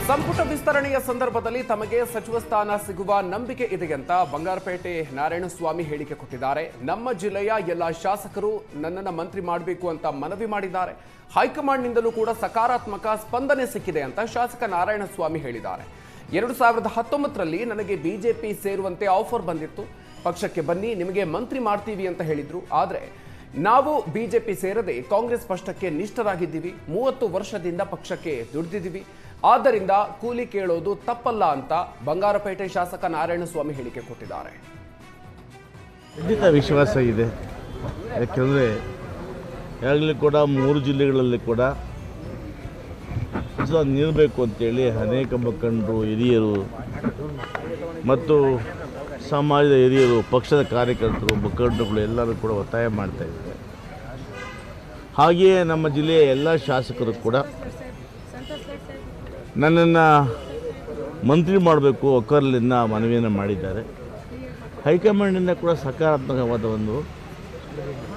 ಸಂಪುಟ ವಿಸ್ತರಣೆಯ ಸಂದರ್ಭದಲ್ಲಿ ತಮಗೆ ಸಚಿವ ಸ್ಥಾನ ಸಿಗುವ ನಂಬಿಕೆ ಇದೆಯಂತ ಬಂಗಾರಪೇಟೆ ನಾರಾಯಣಸ್ವಾಮಿ ಹೇಳಿಕೆ ಕೊಟ್ಟಿದ್ದಾರೆ. ನಮ್ಮ ಜಿಲ್ಲೆಯ ಎಲ್ಲ ಶಾಸಕರು ನನ್ನನ್ನು ಮಂತ್ರಿ ಮಾಡಬೇಕು ಅಂತ ಮನವಿ ಮಾಡಿದ್ದಾರೆ. ಹೈಕಮಾಂಡ್ನಿಂದಲೂ ಕೂಡ ಸಕಾರಾತ್ಮಕ ಸ್ಪಂದನೆ ಸಿಕ್ಕಿದೆ ಅಂತ ಶಾಸಕ ನಾರಾಯಣಸ್ವಾಮಿ ಹೇಳಿದ್ದಾರೆ. 2019ರಲ್ಲಿ ನನಗೆ ಬಿಜೆಪಿ ಸೇರುವಂತೆ ಆಫರ್ ಬಂದಿತ್ತು. ಪಕ್ಷಕ್ಕೆ ಬನ್ನಿ, ನಿಮಗೆ ಮಂತ್ರಿ ಮಾಡ್ತೀವಿ ಅಂತ ಹೇಳಿದ್ರು. ಆದರೆ ನಾವು ಬಿಜೆಪಿ ಸೇರದೆ ಕಾಂಗ್ರೆಸ್ ಪಕ್ಷಕ್ಕೆ ನಿಷ್ಠರಾಗಿದ್ದೀವಿ. 30 ವರ್ಷದಿಂದ ಪಕ್ಷಕ್ಕೆ ದುಡಿದಿದ್ದೀವಿ. ಆದ್ದರಿಂದ ಕೂಲಿ ಕೇಳೋದು ತಪ್ಪಲ್ಲ ಅಂತ ಬಂಗಾರಪೇಟೆ ಶಾಸಕ ನಾರಾಯಣಸ್ವಾಮಿ ಹೇಳಿಕೆ ಕೊಟ್ಟಿದ್ದಾರೆ. ಖಂಡಿತ ವಿಶ್ವಾಸ ಇದೆ. ಯಾಕೆಂದರೆ ಈಗಾಗಲೇ ಕೂಡ 3 ಜಿಲ್ಲೆಗಳಲ್ಲಿ ಕೂಡ ನಿಲ್ಲಬೇಕು ಅಂತೇಳಿ ಅನೇಕ ಮುಖಂಡರು, ಹಿರಿಯರು ಮತ್ತು ಸಮಾಜದ ಹಿರಿಯರು, ಪಕ್ಷದ ಕಾರ್ಯಕರ್ತರು, ಮುಖಂಡರುಗಳು ಎಲ್ಲರೂ ಕೂಡ ಒತ್ತಾಯ ಮಾಡ್ತಾ ಇದ್ದಾರೆ. ಹಾಗೆಯೇ ನಮ್ಮ ಜಿಲ್ಲೆಯ ಎಲ್ಲ ಶಾಸಕರು ಕೂಡ ನನ್ನನ್ನು ಮಂತ್ರಿ ಮಾಡಬೇಕು ಒಕ್ಕರ್ಲಿಂದ ಮನವಿಯನ್ನು ಮಾಡಿದ್ದಾರೆ. ಹೈಕಮಾಂಡಿಂದ ಕೂಡ ಸಕಾರಾತ್ಮಕವಾದ ಒಂದು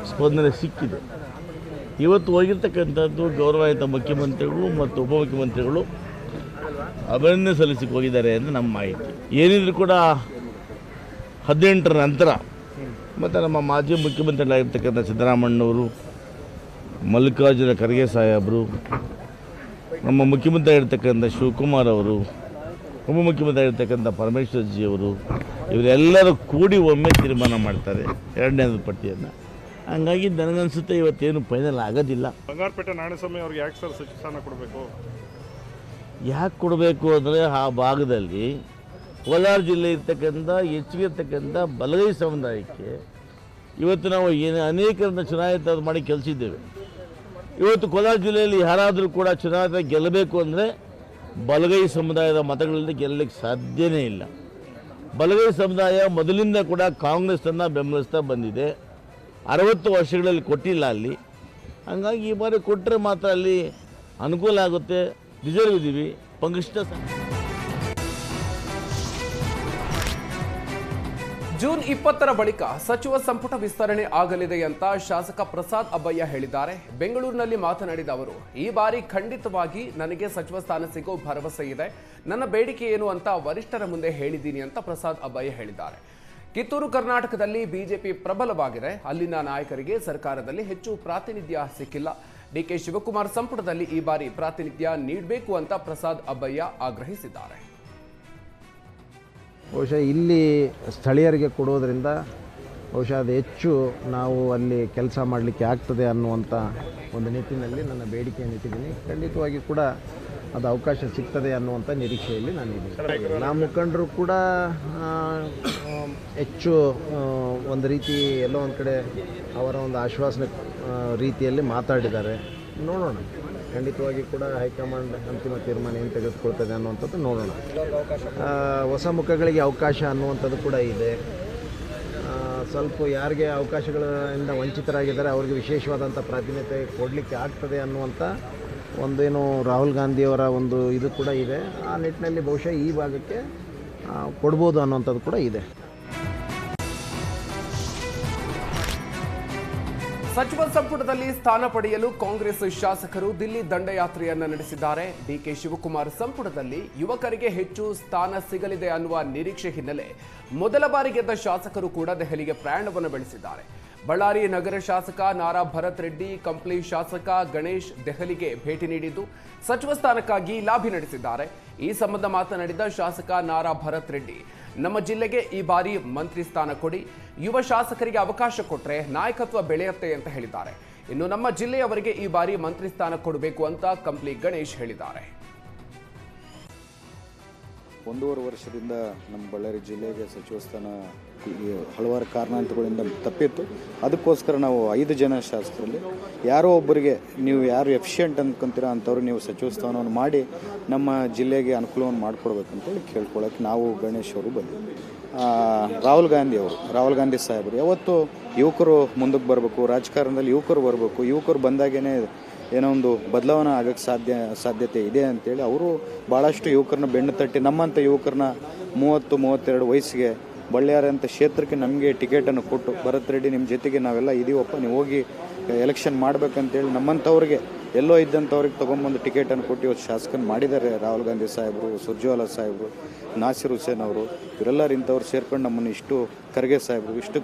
ಸ್ಪಂದನೆ ಸಿಕ್ಕಿದೆ. ಇವತ್ತು ಹೋಗಿರ್ತಕ್ಕಂಥದ್ದು ಗೌರವಾನ್ವಿತ ಮುಖ್ಯಮಂತ್ರಿಗಳು ಮತ್ತು ಉಪಮುಖ್ಯಮಂತ್ರಿಗಳು ಅಭಿನಂದನೆ ಸಲ್ಲಿಸಿಕ್ಕೆ ಹೋಗಿದ್ದಾರೆ ಎಂದು ನಮ್ಮ ಮಾಹಿತಿ. ಏನಿದ್ರು ಕೂಡ 18ರ ನಂತರ ಮತ್ತು ನಮ್ಮ ಮಾಜಿ ಮುಖ್ಯಮಂತ್ರಿಗಳಾಗಿರ್ತಕ್ಕಂಥ ಸಿದ್ದರಾಮಣ್ಣವರು, ಮಲ್ಲಿಕಾರ್ಜುನ ಖರ್ಗೆ ಸಾಹೇಬರು, ನಮ್ಮ ಮುಖ್ಯಮಂತ್ರಿ ಆಗಿರ್ತಕ್ಕಂಥ ಶಿವಕುಮಾರ್ ಅವರು, ಉಪಮುಖ್ಯಮಂತ್ರಿ ಆಗಿರ್ತಕ್ಕಂಥ ಪರಮೇಶ್ವರ್ಜಿಯವರು, ಇವರೆಲ್ಲರೂ ಕೂಡಿ ಒಮ್ಮೆ ತೀರ್ಮಾನ ಮಾಡ್ತಾರೆ 2ನೇ ಪಟ್ಟಿಯನ್ನು. ಹಂಗಾಗಿ ನನಗನ್ಸುತ್ತೆ ಇವತ್ತೇನು ಫೈನಲ್ ಆಗೋದಿಲ್ಲ. ಬಂಗಾರಪೇಟೆ ನಾರಾಯಣಸ್ವಾಮಿ ಅವ್ರಿಗೆ ಯಾಕೆ ಸರ್ ಸಚಿವ ಸ್ಥಾನ ಕೊಡಬೇಕು? ಯಾಕೆ ಕೊಡಬೇಕು ಅಂದರೆ ಆ ಭಾಗದಲ್ಲಿ ಕೋಲಾರ ಜಿಲ್ಲೆ ಇರ್ತಕ್ಕಂಥ ಹೆಚ್ಚಿಗೆ ಇರ್ತಕ್ಕಂಥ ಬಲಗೈ ಸಮುದಾಯಕ್ಕೆ ಇವತ್ತು ನಾವು ಅನೇಕರನ್ನು ಚುನಾಯಿತ ಮಾಡಿ ಕೆಲಸಿದ್ದೇವೆ. ಇವತ್ತು ಕೋಲಾರ ಜಿಲ್ಲೆಯಲ್ಲಿ ಯಾರಾದರೂ ಕೂಡ ಚುನಾಯಿತ ಗೆಲ್ಲಬೇಕು ಅಂದರೆ ಬಲಗೈ ಸಮುದಾಯದ ಮತಗಳಿಂದ ಗೆಲ್ಲಲಿಕ್ಕೆ ಸಾಧ್ಯನೇ ಇಲ್ಲ. ಬಲಗೈ ಸಮುದಾಯ ಮೊದಲಿಂದ ಕೂಡ ಕಾಂಗ್ರೆಸ್ಸನ್ನು ಬೆಂಬಲಿಸ್ತಾ ಬಂದಿದೆ. 60 ವರ್ಷಗಳಲ್ಲಿ ಕೊಟ್ಟಿಲ್ಲ ಅಲ್ಲಿ. ಹಾಗಾಗಿ ಈ ಬಾರಿ ಕೊಟ್ಟರೆ ಮಾತ್ರ ಅಲ್ಲಿ ಅನುಕೂಲ ಆಗುತ್ತೆ. ರಿಸರ್ವ್ ಇದ್ದೀವಿ ಪಂಗಿಷ್ಟ. ಜೂನ್ 20ರ ಬಳಿಕ ಸಚಿವ ಸಂಪುಟ ವಿಸ್ತರಣೆ ಆಗಲಿದೆ ಅಂತ ಶಾಸಕ ಪ್ರಸಾದ್ ಅಬ್ಬಯ್ಯ ಹೇಳಿದ್ದಾರೆ. ಬೆಂಗಳೂರಿನಲ್ಲಿ ಮಾತನಾಡಿದ ಅವರು, ಈ ಬಾರಿ ಖಂಡಿತವಾಗಿ ನನಗೆ ಸಚಿವ ಸ್ಥಾನ ಸಿಗೋ ಭರವಸೆ ಇದೆ. ನನ್ನ ಬೇಡಿಕೆ ಏನು ಅಂತ ವರಿಷ್ಠರ ಮುಂದೆ ಹೇಳಿದ್ದೀನಿ ಅಂತ ಪ್ರಸಾದ್ ಅಬ್ಬಯ್ಯ ಹೇಳಿದ್ದಾರೆ. ಕಿತ್ತೂರು ಕರ್ನಾಟಕದಲ್ಲಿ ಬಿಜೆಪಿ ಪ್ರಬಲವಾಗಿದೆ. ಅಲ್ಲಿನ ನಾಯಕರಿಗೆ ಸರ್ಕಾರದಲ್ಲಿ ಹೆಚ್ಚು ಪ್ರಾತಿನಿಧ್ಯ ಸಿಕ್ಕಿಲ್ಲ. ಡಿಕೆ ಶಿವಕುಮಾರ್ ಸಂಪುಟದಲ್ಲಿ ಈ ಬಾರಿ ಪ್ರಾತಿನಿಧ್ಯ ನೀಡಬೇಕು ಅಂತ ಪ್ರಸಾದ್ ಅಬ್ಬಯ್ಯ ಆಗ್ರಹಿಸಿದ್ದಾರೆ. ಬಹುಶಃ ಇಲ್ಲಿ ಸ್ಥಳೀಯರಿಗೆ ಕೊಡೋದ್ರಿಂದ ಬಹುಶಃ ಅದು ಹೆಚ್ಚು ನಾವು ಅಲ್ಲಿ ಕೆಲಸ ಮಾಡಲಿಕ್ಕೆ ಆಗ್ತದೆ ಅನ್ನುವಂಥ ಒಂದು ನಿಟ್ಟಿನಲ್ಲಿ ನನ್ನ ಬೇಡಿಕೆಯನ್ನು ಇಟ್ಟಿದ್ದೀನಿ. ಖಂಡಿತವಾಗಿ ಕೂಡ ಅದು ಅವಕಾಶ ಸಿಗ್ತದೆ ಅನ್ನುವಂಥ ನಿರೀಕ್ಷೆಯಲ್ಲಿ ನಾನಿದ್ದೀನಿ. ನಮ್ಮ ಮುಖಂಡರು ಕೂಡ ಹೆಚ್ಚು ಒಂದು ರೀತಿ ಎಲ್ಲೋ ಒಂದು ಕಡೆ ಅವರ ಒಂದು ಆಶ್ವಾಸನೆ ರೀತಿಯಲ್ಲಿ ಮಾತಾಡಿದ್ದಾರೆ. ನೋಡೋಣ, ಖಂಡಿತವಾಗಿ ಕೂಡ ಹೈಕಮಾಂಡ್ ಅಂತಿಮ ತೀರ್ಮಾನ ಏನು ತೆಗೆದುಕೊಳ್ತದೆ ಅನ್ನುವಂಥದ್ದು ನೋಡೋಣ. ಹೊಸ ಮುಖಗಳಿಗೆ ಅವಕಾಶ ಅನ್ನುವಂಥದ್ದು ಕೂಡ ಇದೆ. ಸ್ವಲ್ಪ ಯಾರಿಗೆ ಅವಕಾಶಗಳಿಂದ ವಂಚಿತರಾಗಿದ್ದಾರೆ ಅವ್ರಿಗೆ ವಿಶೇಷವಾದಂಥ ಪ್ರಾತಿನಿಧ್ಯ ಕೊಡಲಿಕ್ಕೆ ಆಗ್ತದೆ ಅನ್ನುವಂಥ ಒಂದೇನು ರಾಹುಲ್ ಗಾಂಧಿಯವರ ಒಂದು ಇದು ಕೂಡ ಇದೆ. ಆ ನಿಟ್ಟಿನಲ್ಲಿ ಬಹುಶಃ ಈ ಭಾಗಕ್ಕೆ ಕೊಡ್ಬೋದು ಅನ್ನುವಂಥದ್ದು ಕೂಡ ಇದೆ. ಸಚಿವ ಸಂಪುಟದಲ್ಲಿ ಸ್ಥಾನ ಪಡೆಯಲು ಕಾಂಗ್ರೆಸ್ ಶಾಸಕರು ದಿಲ್ಲಿ ದಂಡಯಾತ್ರೆಯನ್ನ ನಡೆಸಿದ್ದಾರೆ. ಡಿಕೆ ಶಿವಕುಮಾರ್ ಸಂಪುಟದಲ್ಲಿ ಯುವಕರಿಗೆ ಹೆಚ್ಚು ಸ್ಥಾನ ಸಿಗಲಿದೆ ಅನ್ನುವ ನಿರೀಕ್ಷೆ ಹಿನ್ನೆಲೆ ಮೊದಲ ಬಾರಿ ಗೆದ್ದ ಶಾಸಕರು ಕೂಡ ದೆಹಲಿಗೆ ಪ್ರಯಾಣವನ್ನು ಬೆಳೆಸಿದ್ದಾರೆ. ಬಳ್ಳಾರಿ ನಗರ ಶಾಸಕ ನಾರಾ ಭರತ್ ರೆಡ್ಡಿ, ಕಂಪ್ಲಿ ಶಾಸಕ ಗಣೇಶ್ ದೆಹಲಿಗೆ ಭೇಟಿ ನೀಡಿದ್ದು ಸಚಿವ ಸ್ಥಾನಕ್ಕಾಗಿ ಲಾಬಿ ನಡೆಸಿದ್ದಾರೆ. ಈ ಸಂಬಂಧ ಮಾತನಾಡಿದ ಶಾಸಕ ನಾರಾ ಭರತ್ ರೆಡ್ಡಿ, ನಮ್ಮ ಜಿಲ್ಲೆಗೆ ಈ ಬಾರಿ ಮಂತ್ರಿ ಸ್ಥಾನ ಕೊಡಿ, ಯುವ ಶಾಸಕರಿಗೆ ಅವಕಾಶ ಕೊಟ್ಟರೆ ನಾಯಕತ್ವ ಬೆಳೆಯುತ್ತೆ ಅಂತ ಹೇಳಿದ್ದಾರೆ. ಇನ್ನು ನಮ್ಮ ಜಿಲ್ಲೆಯವರಿಗೆ ಈ ಬಾರಿ ಮಂತ್ರಿ ಸ್ಥಾನ ಕೊಡಬೇಕು ಅಂತ ಕಂಪ್ಲಿ ಗಣೇಶ್ ಹೇಳಿದ್ದಾರೆ. 1.5 ವರ್ಷದಿಂದ ನಮ್ಮ ಬಳ್ಳಾರಿ ಜಿಲ್ಲೆಗೆ ಸಚಿವ ಸ್ಥಾನ ಹಲವಾರು ಕಾರಣಾಂತರಗಳಿಂದ ತಪ್ಪಿತ್ತು. ಅದಕ್ಕೋಸ್ಕರ ನಾವು 5 ಜನ ಶಾಸಕರಲ್ಲಿ ಯಾರೋ ಒಬ್ಬರಿಗೆ ನೀವು ಯಾರು ಎಫಿಷಿಯೆಂಟ್ ಅಂದ್ಕೊಂತೀರ ಅಂಥವ್ರು ನೀವು ಸಚಿವ ಸ್ಥಾನವನ್ನು ಮಾಡಿ ನಮ್ಮ ಜಿಲ್ಲೆಗೆ ಅನುಕೂಲವನ್ನು ಮಾಡಿಕೊಡ್ಬೇಕಂತೇಳಿ ಕೇಳ್ಕೊಳ್ಳೋಕೆ ನಾವು ಗಣೇಶ್ ಅವರು ಬಂದಿದ್ವಿ. ರಾಹುಲ್ ಗಾಂಧಿ ಸಾಹೇಬರು ಯಾವತ್ತು ಯುವಕರು ಮುಂದಕ್ಕೆ ಬರಬೇಕು, ರಾಜಕಾರಣದಲ್ಲಿ ಯುವಕರು ಬರಬೇಕು, ಯುವಕರು ಬಂದಾಗೇ ಏನೋ ಒಂದು ಬದಲಾವಣೆ ಆಗೋಕ್ಕೆ ಸಾಧ್ಯತೆ ಇದೆ ಅಂತೇಳಿ ಅವರು ಭಾಳಷ್ಟು ಯುವಕರನ್ನ ಬೆನ್ನು ತಟ್ಟಿ ನಮ್ಮಂಥ ಯುವಕರನ್ನ 30-32 ವಯಸ್ಸಿಗೆ ಬಳ್ಳಾರಿ ಅಂತ ಕ್ಷೇತ್ರಕ್ಕೆ ನಮಗೆ ಟಿಕೆಟನ್ನು ಕೊಟ್ಟು, ಭರತ್ ರೆಡ್ಡಿ ನಿಮ್ಮ ಜೊತೆಗೆ ನಾವೆಲ್ಲ ಇದೀವಪ್ಪ, ನೀವು ಹೋಗಿ ಎಲೆಕ್ಷನ್ ಮಾಡಬೇಕಂತೇಳಿ ನಮ್ಮಂಥವ್ರಿಗೆ ಎಲ್ಲೋ ಇದ್ದಂಥವ್ರಿಗೆ ತೊಗೊಂಬಂದು ಟಿಕೆಟನ್ನು ಕೊಟ್ಟು ಇವತ್ತು ಶಾಸಕನ ಮಾಡಿದ್ದಾರೆ. ರಾಹುಲ್ ಗಾಂಧಿ ಸಾಹೇಬರು, ಸುರ್ಜೇವಾಲಾ ಸಾಹೇಬರು, ನಾಸಿರ್ ಹುಸೇನ್ ಅವರು, ಇವರೆಲ್ಲರೂ ಇಂಥವ್ರು ಸೇರ್ಕೊಂಡು ನಮ್ಮನ್ನು ಇಷ್ಟು ಖರ್ಗೆ ಸಾಹೇಬರು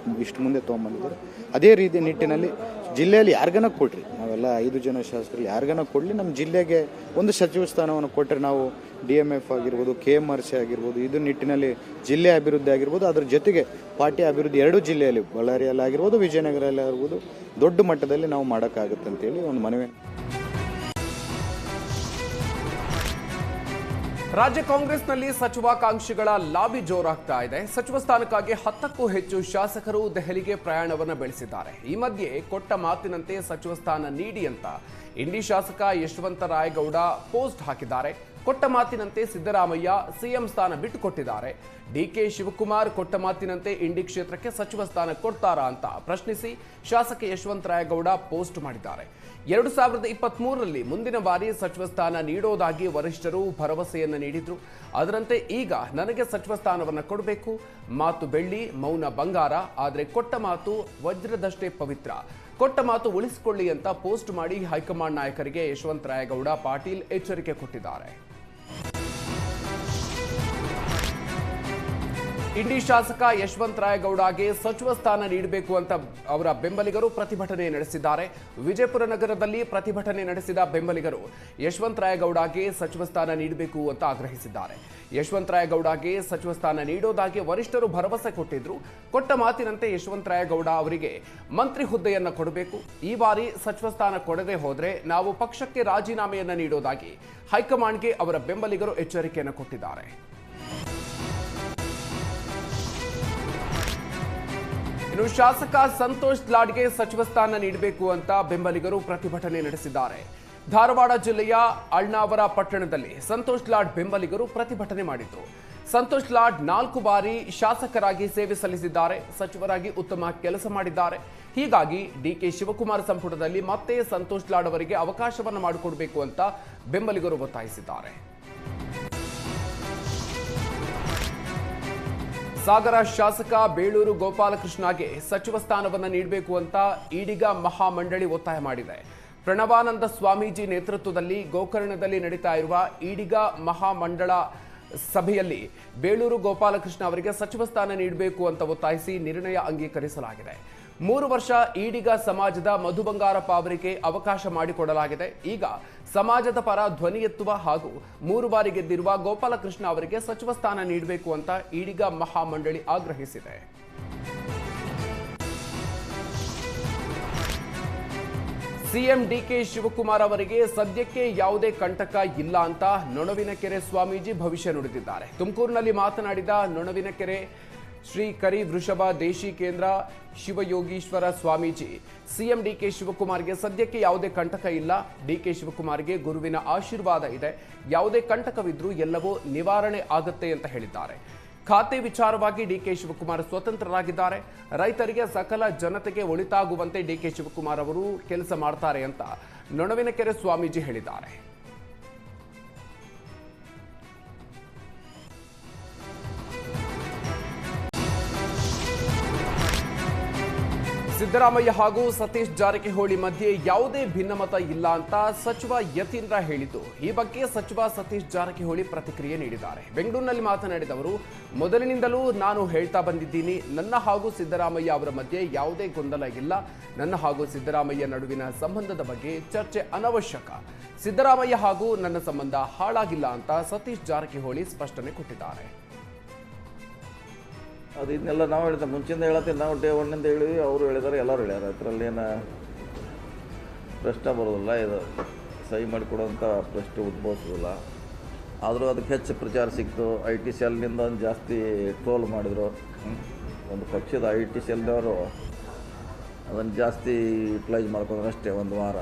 ಇಷ್ಟು ಮುಂದೆ ತೊಗೊಂಬಂದಿದ್ದಾರೆ. ಅದೇ ರೀತಿ ನಿಟ್ಟಿನಲ್ಲಿ ಜಿಲ್ಲೆಯಲ್ಲಿ ಯಾರಿಗನ ಕೊಡ್ರಿ, ನಾವೆಲ್ಲ 5 ಜನ ಶಾಸಕರಲ್ಲಿ ಯಾರಿಗನ ಕೊಡಲಿ, ನಮ್ಮ ಜಿಲ್ಲೆಗೆ ಒಂದು ಸಚಿವ ಸ್ಥಾನವನ್ನು ಕೊಟ್ಟರೆ ನಾವು DMF ಆಗಿರ್ಬೋದು, KMRC ಆಗಿರ್ಬೋದು, ಇದು ನಿಟ್ಟಿನಲ್ಲಿ ಜಿಲ್ಲೆ ಅಭಿವೃದ್ಧಿ ಆಗಿರ್ಬೋದು, ಅದ್ರ ಜೊತೆಗೆ ಪಾರ್ಟಿ ಅಭಿವೃದ್ಧಿ 2 ಜಿಲ್ಲೆಯಲ್ಲಿ ಬಳ್ಳಾರಿಯಲ್ಲಿ ಆಗಿರ್ಬೋದು, ವಿಜಯನಗರಲ್ಲಿ ಆಗಿರ್ಬೋದು ದೊಡ್ಡ ಮಟ್ಟದಲ್ಲಿ ನಾವು ಮಾಡೋಕ್ಕಾಗುತ್ತೆ ಅಂತೇಳಿ ಒಂದು ಮನವಿ. ರಾಜ್ಯ ಕಾಂಗ್ರೆಸ್ನಲ್ಲಿ ಸಚಿವಾಕಾಂಕ್ಷಿಗಳ ಲಾಬಿ ಜೋರಾಗ್ತಾ ಇದೆ. ಸಚಿವ ಸ್ಥಾನಕ್ಕಾಗಿ 10ಕ್ಕೂ ಹೆಚ್ಚು ಶಾಸಕರು ದೆಹಲಿಗೆ ಪ್ರಯಾಣವನ್ನು ಬೆಳೆಸಿದ್ದಾರೆ. ಈ ಮಧ್ಯೆ ಕೊಟ್ಟ ಮಾತಿನಂತೆ ಸಚಿವ ಸ್ಥಾನ ನೀಡಿ ಅಂತ ಇಂಡಿ ಶಾಸಕ ಯಶವಂತ ರಾಯಗೌಡ ಪೋಸ್ಟ್ ಹಾಕಿದ್ದಾರೆ. ಕೊಟ್ಟ ಮಾತಿನಂತೆ ಸಿದ್ದರಾಮಯ್ಯ ಸಿಎಂ ಸ್ಥಾನ ಬಿಟ್ಟುಕೊಟ್ಟಿದ್ದಾರೆ. DK ಶಿವಕುಮಾರ್ ಕೊಟ್ಟ ಮಾತಿನಂತೆ ಇಂಡಿ ಕ್ಷೇತ್ರಕ್ಕೆ ಸಚಿವ ಸ್ಥಾನ ಕೊಡ್ತಾರಾ ಅಂತ ಪ್ರಶ್ನಿಸಿ ಶಾಸಕ ಯಶವಂತ ರಾಯಗೌಡ ಪೋಸ್ಟ್ ಮಾಡಿದ್ದಾರೆ. 2023ರಲ್ಲಿ ಮುಂದಿನ ಬಾರಿ ಸಚಿವ ಸ್ಥಾನ ನೀಡೋದಾಗಿ ವರಿಷ್ಠರು ಭರವಸೆಯನ್ನು ನೀಡಿದ್ರು. ಅದರಂತೆ ಈಗ ನನಗೆ ಸಚಿವ ಸ್ಥಾನವನ್ನು ಕೊಡಬೇಕು, ಮಾತು ಬೆಳ್ಳಿ, ಮೌನ ಬಂಗಾರ, ಆದರೆ ಕೊಟ್ಟ ಮಾತು ವಜ್ರದಷ್ಟೇ ಪವಿತ್ರ. ಕೊಟ್ಟ ಮಾತು ಉಳಿಸಿಕೊಳ್ಳಿ ಅಂತ ಪೋಸ್ಟ್ ಮಾಡಿ ಹೈಕಮಾಂಡ್ ನಾಯಕರಿಗೆ ಯಶವಂತ ರಾಯಗೌಡ ಪಾಟೀಲ್ ಎಚ್ಚರಿಕೆ ಕೊಟ್ಟಿದ್ದಾರೆ. ಇಂಡಿ ಶಾಸಕ ಯಶವಂತ ರಾಯಗೌಡಗೆ ಸಚಿವ ಸ್ಥಾನ ನೀಡಬೇಕು ಅಂತ ಅವರ ಬೆಂಬಲಿಗರು ಪ್ರತಿಭಟನೆ ನಡೆಸಿದ್ದಾರೆ. ವಿಜಯಪುರ ನಗರದಲ್ಲಿ ಪ್ರತಿಭಟನೆ ನಡೆಸಿದ ಬೆಂಬಲಿಗರು ಯಶವಂತ ರಾಯಗೌಡಗೆ ಸಚಿವ ಸ್ಥಾನ ನೀಡಬೇಕು ಅಂತ ಆಗ್ರಹಿಸಿದ್ದಾರೆ. ಯಶವಂತ ರಾಯಗೌಡಗೆ ಸಚಿವ ಸ್ಥಾನ ನೀಡೋದಾಗಿ ವರಿಷ್ಠರು ಭರವಸೆ ಕೊಟ್ಟಿದ್ರು. ಕೊಟ್ಟ ಮಾತಿನಂತೆ ಯಶವಂತ ರಾಯಗೌಡ ಅವರಿಗೆ ಮಂತ್ರಿ ಹುದ್ದೆಯನ್ನ ಕೊಡಬೇಕು. ಈ ಬಾರಿ ಸಚಿವ ಸ್ಥಾನ ಕೊಡದೆ ಹೋದ್ರೆ ನಾವು ಪಕ್ಷಕ್ಕೆ ರಾಜೀನಾಮೆಯನ್ನ ನೀಡೋದಾಗಿ ಹೈಕಮಾಂಡ್ಗೆ ಅವರ ಬೆಂಬಲಿಗರು ಎಚ್ಚರಿಕೆಯನ್ನು ಕೊಟ್ಟಿದ್ದಾರೆ. ಇನ್ನು ಶಾಸಕ ಸಂತೋಷ್ ಲಾಡ್ಗೆ ಸಚಿವ ಸ್ಥಾನ ನೀಡಬೇಕು ಅಂತ ಬೆಂಬಲಿಗರು ಪ್ರತಿಭಟನೆ ನಡೆಸಿದ್ದಾರೆ. ಧಾರವಾಡ ಜಿಲ್ಲೆಯ ಅಳ್ನಾವರ ಪಟ್ಟಣದಲ್ಲಿ ಸಂತೋಷ್ ಲಾಡ್ ಬೆಂಬಲಿಗರು ಪ್ರತಿಭಟನೆ ಮಾಡಿದ್ರು. ಸಂತೋಷ್ ಲಾಡ್ 4 ಬಾರಿ ಶಾಸಕರಾಗಿ ಸೇವೆ ಸಲ್ಲಿಸಿದ್ದಾರೆ, ಸಚಿವರಾಗಿ ಉತ್ತಮ ಕೆಲಸ ಮಾಡಿದ್ದಾರೆ. ಹೀಗಾಗಿ DK ಶಿವಕುಮಾರ್ ಸಂಪುಟದಲ್ಲಿ ಮತ್ತೆ ಸಂತೋಷ್ ಲಾಡ್ ಅವರಿಗೆ ಅವಕಾಶವನ್ನು ಮಾಡಿಕೊಡಬೇಕು ಅಂತ ಬೆಂಬಲಿಗರು ಒತ್ತಾಯಿಸಿದ್ದಾರೆ. ಸಾಗರ ಶಾಸಕ ಬೇಳೂರು ಗೋಪಾಲಕೃಷ್ಣಗೆ ಸಚಿವ ಸ್ಥಾನವನ್ನು ನೀಡಬೇಕು ಅಂತ ಈಡಿಗ ಮಹಾಮಂಡಳಿ ಒತ್ತಾಯ ಮಾಡಿದೆ. ಪ್ರಣವಾನಂದ ಸ್ವಾಮೀಜಿ ನೇತೃತ್ವದಲ್ಲಿ ಗೋಕರ್ಣದಲ್ಲಿ ನಡೀತಾ ಇರುವ ಈಡಿಗ ಮಹಾಮಂಡಳ ಸಭೆಯಲ್ಲಿ ಬೇಳೂರು ಗೋಪಾಲಕೃಷ್ಣ ಅವರಿಗೆ ಸಚಿವ ಸ್ಥಾನ ನೀಡಬೇಕು ಅಂತ ಒತ್ತಾಯಿಸಿ ನಿರ್ಣಯ ಅಂಗೀಕರಿಸಲಾಗಿದೆ. 3 ವರ್ಷ ಈಡಿಗ ಸಮಾಜದ ಮಧು ಬಂಗಾರಪ್ಪ ಅವರಿಗೆ ಅವಕಾಶ ಮಾಡಿಕೊಡಲಾಗಿದೆ. ಈಗ ಸಮಾಜದ ಪರ ಧ್ವನಿ ಎತ್ತುವ ಹಾಗೂ 3 ಬಾರಿ ಗೆದ್ದಿರುವ ಗೋಪಾಲಕೃಷ್ಣ ಅವರಿಗೆ ಸಚಿವ ಸ್ಥಾನ ನೀಡಬೇಕು ಅಂತ ಈಡಿಗ ಮಹಾಮಂಡಳಿ ಆಗ್ರಹಿಸಿದೆ. ಸಿಎಂ DK ಶಿವಕುಮಾರ್ ಅವರಿಗೆ ಸದ್ಯಕ್ಕೆ ಯಾವುದೇ ಕಂಟಕ ಇಲ್ಲ ಅಂತ ನೊಣವಿನಕೆರೆ ಸ್ವಾಮೀಜಿ ಭವಿಷ್ಯ ನುಡಿದಿದ್ದಾರೆ. ತುಮಕೂರಿನಲ್ಲಿ ಮಾತನಾಡಿದ ನೊಣವಿನಕೆರೆ ಶ್ರೀ ಕರಿ ವೃಷಭ ದೇಶಿ ಕೇಂದ್ರ ಶಿವಯೋಗೀಶ್ವರ ಸ್ವಾಮೀಜಿ, ಸಿಎಂ DK ಶಿವಕುಮಾರ್ಗೆ ಸದ್ಯಕ್ಕೆ ಯಾವುದೇ ಕಂಟಕ ಇಲ್ಲ. DK ಶಿವಕುಮಾರ್ಗೆ ಗುರುವಿನ ಆಶೀರ್ವಾದ ಇದೆ. ಯಾವುದೇ ಕಂಟಕವಿದ್ರೂ ಎಲ್ಲವೂ ನಿವಾರಣೆ ಆಗುತ್ತೆ ಅಂತ ಹೇಳಿದ್ದಾರೆ. ಖಾತೆ ವಿಚಾರವಾಗಿ DK ಶಿವಕುಮಾರ್ ಸ್ವತಂತ್ರರಾಗಿದ್ದಾರೆ. ರೈತರಿಗೆ ಸಕಲ ಜನತೆಗೆ ಒಳಿತಾಗುವಂತೆ DK ಶಿವಕುಮಾರ್ ಅವರು ಕೆಲಸ ಮಾಡ್ತಾರೆ ಅಂತ ನೊಣವಿನಕೆರೆ ಸ್ವಾಮೀಜಿ ಹೇಳಿದ್ದಾರೆ. ಸಿದ್ದರಾಮಯ್ಯ ಹಾಗೂ ಸತೀಶ್ ಜಾರಕಿಹೊಳಿ ಮಧ್ಯೆ ಯಾವುದೇ ಭಿನ್ನಮತ ಇಲ್ಲ ಅಂತ ಸಚಿವ ಯತೀಂದ್ರ ಹೇಳಿದ್ದು, ಈ ಬಗ್ಗೆ ಸಚಿವ ಸತೀಶ್ ಜಾರಕಿಹೊಳಿ ಪ್ರತಿಕ್ರಿಯೆ ನೀಡಿದ್ದಾರೆ. ಬೆಂಗಳೂರಿನಲ್ಲಿ ಮಾತನಾಡಿದವರು, ಮೊದಲಿನಿಂದಲೂ ನಾನು ಹೇಳ್ತಾ ಬಂದಿದ್ದೀನಿ, ನನ್ನ ಹಾಗೂ ಸಿದ್ದರಾಮಯ್ಯ ಅವರ ಮಧ್ಯೆ ಯಾವುದೇ ಗೊಂದಲ ಇಲ್ಲ. ನನ್ನ ಹಾಗೂ ಸಿದ್ದರಾಮಯ್ಯ ನಡುವಿನ ಸಂಬಂಧದ ಬಗ್ಗೆ ಚರ್ಚೆ ಅನವಶ್ಯಕ. ಸಿದ್ದರಾಮಯ್ಯ ಹಾಗೂ ನನ್ನ ಸಂಬಂಧ ಹಾಳಾಗಿಲ್ಲ ಅಂತ ಸತೀಶ್ ಜಾರಕಿಹೊಳಿ ಸ್ಪಷ್ಟನೆ ಕೊಟ್ಟಿದ್ದಾರೆ. ಅದು ಇದನ್ನೆಲ್ಲ ನಾವು ಹೇಳಿದ ಮುಂಚಿಂದ ಹೇಳತ್ತೀವಿ, ನಾವು ಡೇ 1 ಹೇಳಿದ್ವಿ, ಅವರು ಹೇಳಿದ್ದಾರೆ, ಎಲ್ಲರೂ ಹೇಳ್ಯಾರ. ಅದರಲ್ಲೇನು ಪ್ರಶ್ನೆ ಬರೋದಿಲ್ಲ, ಇದು ಸಹಿ ಮಾಡಿಕೊಡುವಂಥ ಪ್ರಶ್ನೆ ಉದ್ಭವಿಸೋದಿಲ್ಲ. ಆದರೂ ಅದಕ್ಕೆ ಹೆಚ್ಚು ಪ್ರಚಾರ ಸಿಕ್ತು. IT ಸೆಲ್ನಿಂದ ಒಂದು ಜಾಸ್ತಿ ಟ್ರೋಲ್ ಮಾಡಿದರು. ಒಂದು ಪಕ್ಷದ IT ಸೆಲ್ನವರು ಅದನ್ನು ಜಾಸ್ತಿ ಯುಟಿಲೈಸ್ ಮಾಡ್ಕೊಂಡ್ರೆ ಅಷ್ಟೇ. ಒಂದು ವಾರ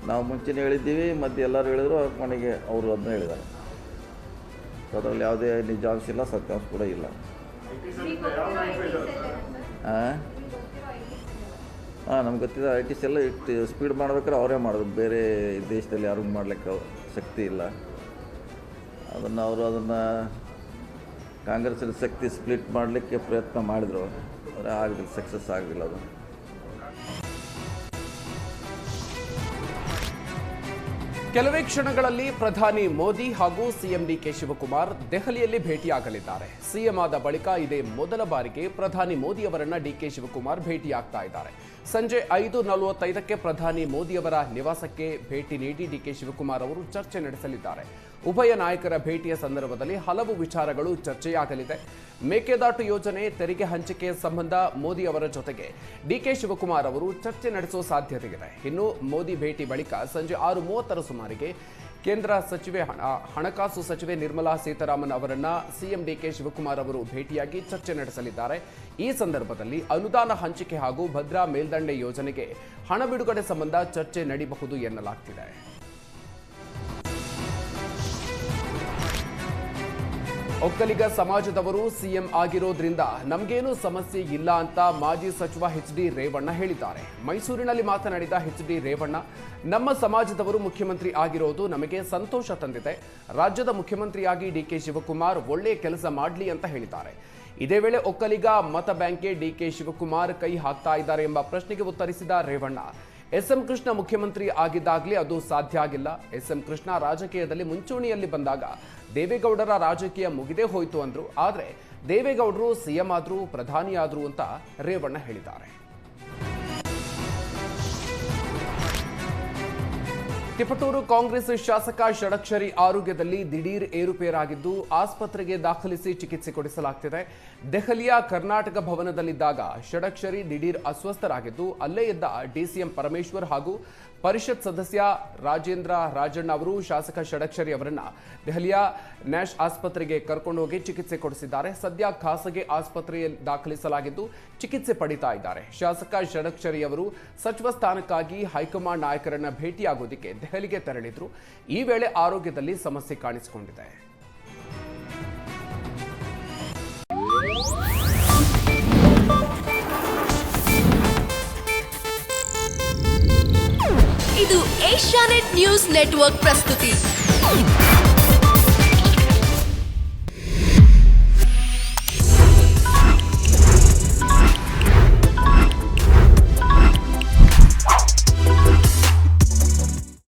ನಾವು ಮುಂಚೆನೇ ಹೇಳಿದ್ದೀವಿ, ಮತ್ತು ಎಲ್ಲರೂ ಹೇಳಿದ್ರು, ಮನೆಗೆ ಅವರು ಅದನ್ನ ಹೇಳಿದ್ದಾರೆ. ಅದರಲ್ಲಿ ಯಾವುದೇ ನಿಜಾಂಶ ಇಲ್ಲ, ಸತ್ಯಾಂಶ ಕೂಡ ಇಲ್ಲ. ನಮ್ಗೆ ಗೊತ್ತಿದೆ. IT ಸೆಲ್ ಇಟ್ಟು ಸ್ಪೀಡ್ ಮಾಡ್ಬೇಕಾದ್ರೆ ಅವರೇ ಮಾಡೋದು, ಬೇರೆ ದೇಶದಲ್ಲಿ ಯಾರಿಗೂ ಮಾಡ್ಲಿಕ್ಕೆ ಶಕ್ತಿ ಇಲ್ಲ. ಅದನ್ನು ಕಾಂಗ್ರೆಸ್ಸಿನ ಶಕ್ತಿ ಸ್ಪ್ಲಿಟ್ ಮಾಡಲಿಕ್ಕೆ ಪ್ರಯತ್ನ ಮಾಡಿದರು, ಆದರೆ ಆಗಲಿಲ್ಲ, ಸಕ್ಸಸ್ ಆಗಲಿಲ್ಲ ಅದು. ಕೆಲವೇ ಕ್ಷಣಗಳಲ್ಲಿ ಪ್ರಧಾನಿ ಮೋದಿ ಹಾಗೂ ಸಿಎಂ ಡಿಕೆ ಶಿವಕುಮಾರ್ ದೆಹಲಿಯಲ್ಲಿ ಭೇಟಿಯಾಗಲಿದ್ದಾರೆ. ಸಿಎಂ ಆದ ಬಳಿಕ ಇದೇ ಮೊದಲ ಬಾರಿಗೆ ಪ್ರಧಾನಿ ಮೋದಿ ಅವರನ್ನ ಡಿಕೆ ಶಿವಕುಮಾರ್ ಭೇಟಿಯಾಗ್ತಾ ಇದ್ದಾರೆ. ಸಂಜೆ 5:45ಕ್ಕೆ ಪ್ರಧಾನಿ ಮೋದಿಯವರ ನಿವಾಸಕ್ಕೆ ಭೇಟಿ ನೀಡಿ ಡಿಕೆ ಶಿವಕುಮಾರ್ ಅವರು ಚರ್ಚೆ ನಡೆಸಲಿದ್ದಾರೆ. ಉಭಯ ನಾಯಕರ ಭೇಟಿಯ ಸಂದರ್ಭದಲ್ಲಿ ಹಲವು ವಿಚಾರಗಳು ಚರ್ಚೆಯಾಗಲಿದೆ. ಮೇಕೆದಾಟು ಯೋಜನೆ, ತೆರಿಗೆ ಹಂಚಿಕೆ ಸಂಬಂಧ ಮೋದಿ ಅವರ ಜೊತೆಗೆ ಡಿಕೆ ಶಿವಕುಮಾರ್ ಅವರು ಚರ್ಚೆ ನಡೆಸುವ ಸಾಧ್ಯತೆ ಇದೆ. ಇನ್ನು ಮೋದಿ ಭೇಟಿ ಬಳಿಕ ಸಂಜೆ 6:30ರ ಸುಮಾರಿಗೆ ಕೇಂದ್ರ ಸಚಿವೆ ಹಣಕಾಸು ಸಚಿವೆ ನಿರ್ಮಲಾ ಸೀತಾರಾಮನ್ ಅವರನ್ನ ಸಿಎಂ ಡಿಕೆ ಶಿವಕುಮಾರ್ ಅವರು ಭೇಟಿಯಾಗಿ ಚರ್ಚೆ ನಡೆಸಲಿದ್ದಾರೆ. ಈ ಸಂದರ್ಭದಲ್ಲಿ ಅನುದಾನ ಹಂಚಿಕೆ ಹಾಗೂ ಭದ್ರಾ ಮೇಲ್ದಂಡೆ ಯೋಜನೆಗೆ ಹಣ ಬಿಡುಗಡೆ ಸಂಬಂಧ ಚರ್ಚೆ ನಡೆಯಬಹುದು ಎನ್ನಲಾಗ್ತಿದೆ. ಒಕ್ಕಲಿಗ ಸಮಾಜದವರು ಸಿಎಂ ಆಗಿರೋದ್ರಿಂದ ನಮಗೇನು ಸಮಸ್ಯೆ ಇಲ್ಲ ಅಂತ ಮಾಜಿ ಸಚಿವ ಎಚ್.ಡಿ. ರೇವಣ್ಣ ಹೇಳಿದ್ದಾರೆ. ಮೈಸೂರಿನಲ್ಲಿ ಮಾತನಾಡಿದ ಎಚ್.ಡಿ. ರೇವಣ್ಣ, ನಮ್ಮ ಸಮಾಜದವರು ಮುಖ್ಯಮಂತ್ರಿ ಆಗಿರೋದು ನಮಗೆ ಸಂತೋಷ ತಂದಿದೆ. ರಾಜ್ಯದ ಮುಖ್ಯಮಂತ್ರಿಯಾಗಿ ಡಿಕೆ ಶಿವಕುಮಾರ್ ಒಳ್ಳೆಯ ಕೆಲಸ ಮಾಡಲಿ ಅಂತ ಹೇಳಿದ್ದಾರೆ. ಇದೇ ವೇಳೆ ಒಕ್ಕಲಿಗ ಮತ ಬ್ಯಾಂಕ್ಗೆ ಡಿಕೆ ಶಿವಕುಮಾರ್ ಕೈ ಹಾಕ್ತಾ ಇದ್ದಾರೆ ಎಂಬ ಪ್ರಶ್ನೆಗೆ ಉತ್ತರಿಸಿದ ರೇವಣ್ಣ, ಎಸ್.ಎಂ. ಕೃಷ್ಣ ಮುಖ್ಯಮಂತ್ರಿ ಆಗಿದ್ದಾಗಲೇ ಅದು ಸಾಧ್ಯ ಆಗಿಲ್ಲ. ಎಸ್.ಎಂ. ಕೃಷ್ಣ ರಾಜಕೀಯದಲ್ಲಿ ಮುಂಚೂಣಿಯಲ್ಲಿ ಬಂದಾಗ ದೇವೇಗೌಡರ ರಾಜಕೀಯ ಮುಗಿದೇ ಹೋಯಿತು ಅಂದ್ರು. ಆದರೆ ದೇವೇಗೌಡರು ಸಿಎಂ ಆದ್ರು, ಪ್ರಧಾನಿ ಆದ್ರು ಅಂತ ರೇವಣ್ಣ ಹೇಳಿದ್ದಾರೆ. ತಿಪಟೂರು ಕಾಂಗ್ರೆಸ್ ಶಾಸಕ ಷಡಕ್ಷರಿ ಆರೋಗ್ಯದಲ್ಲಿ ದಿಢೀರ್ ಏರುಪೇರಾಗಿದ್ದು ಆಸ್ಪತ್ರೆಗೆ ದಾಖಲಿಸಿ ಚಿಕಿತ್ಸೆ ಕೊಡಿಸಲಾಗ್ತಿದೆ. ದೆಹಲಿಯ ಕರ್ನಾಟಕ ಭವನದಲ್ಲಿದ್ದಾಗ ಷಡಕ್ಷರಿ ದಿಢೀರ್ ಅಸ್ವಸ್ಥರಾಗಿದ್ದು ಅಲ್ಲೇ ಇದ್ದ ಡಿಸಿಎಂ ಪರಮೇಶ್ವರ್ ಹಾಗೂ ಪರಿಷತ್ ಸದಸ್ಯ ರಾಜೇಂದ್ರ ರಾಜಣ್ಣ ಅವರು ಶಾಸಕ ಷಡಕ್ಷರಿ ಅವರನ್ನ ದೆಹಲಿಯ ನ್ಯಾಶ್ ಆಸ್ಪತ್ರೆಗೆ ಕರ್ಕೊಂಡು ಹೋಗಿ ಚಿಕಿತ್ಸೆ ಕೊಡಿಸಿದ್ದಾರೆ. ಸದ್ಯ ಖಾಸಗಿ ಆಸ್ಪತ್ರೆಯಲ್ಲಿ ದಾಖಲಿಸಲಾಗಿದ್ದು ಚಿಕಿತ್ಸೆ ಪಡಿತಾ ಇದ್ದಾರೆ. ಶಾಸಕ ಷಡಕ್ಷರಿ ಅವರು ಸಚಿವ ಸ್ಥಾನಕ್ಕಾಗಿ ಹೈಕಮಾಂಡ್ ನಾಯಕರನ್ನ ಭೇಟಿಯಾಗೋದಕ್ಕೆ ದೆಹಲಿಗೆ ತೆರಳಿದ್ರು. ಈ ವೇಳೆ ಆರೋಗ್ಯದಲ್ಲಿ ಸಮಸ್ಯೆ ಕಾಣಿಸಿಕೊಂಡಿದೆ. ಇದು ಏಷ್ಯಾನೆಟ್ ನ್ಯೂಸ್ ನೆಟ್ವರ್ಕ್ ಪ್ರಸ್ತುತಿ.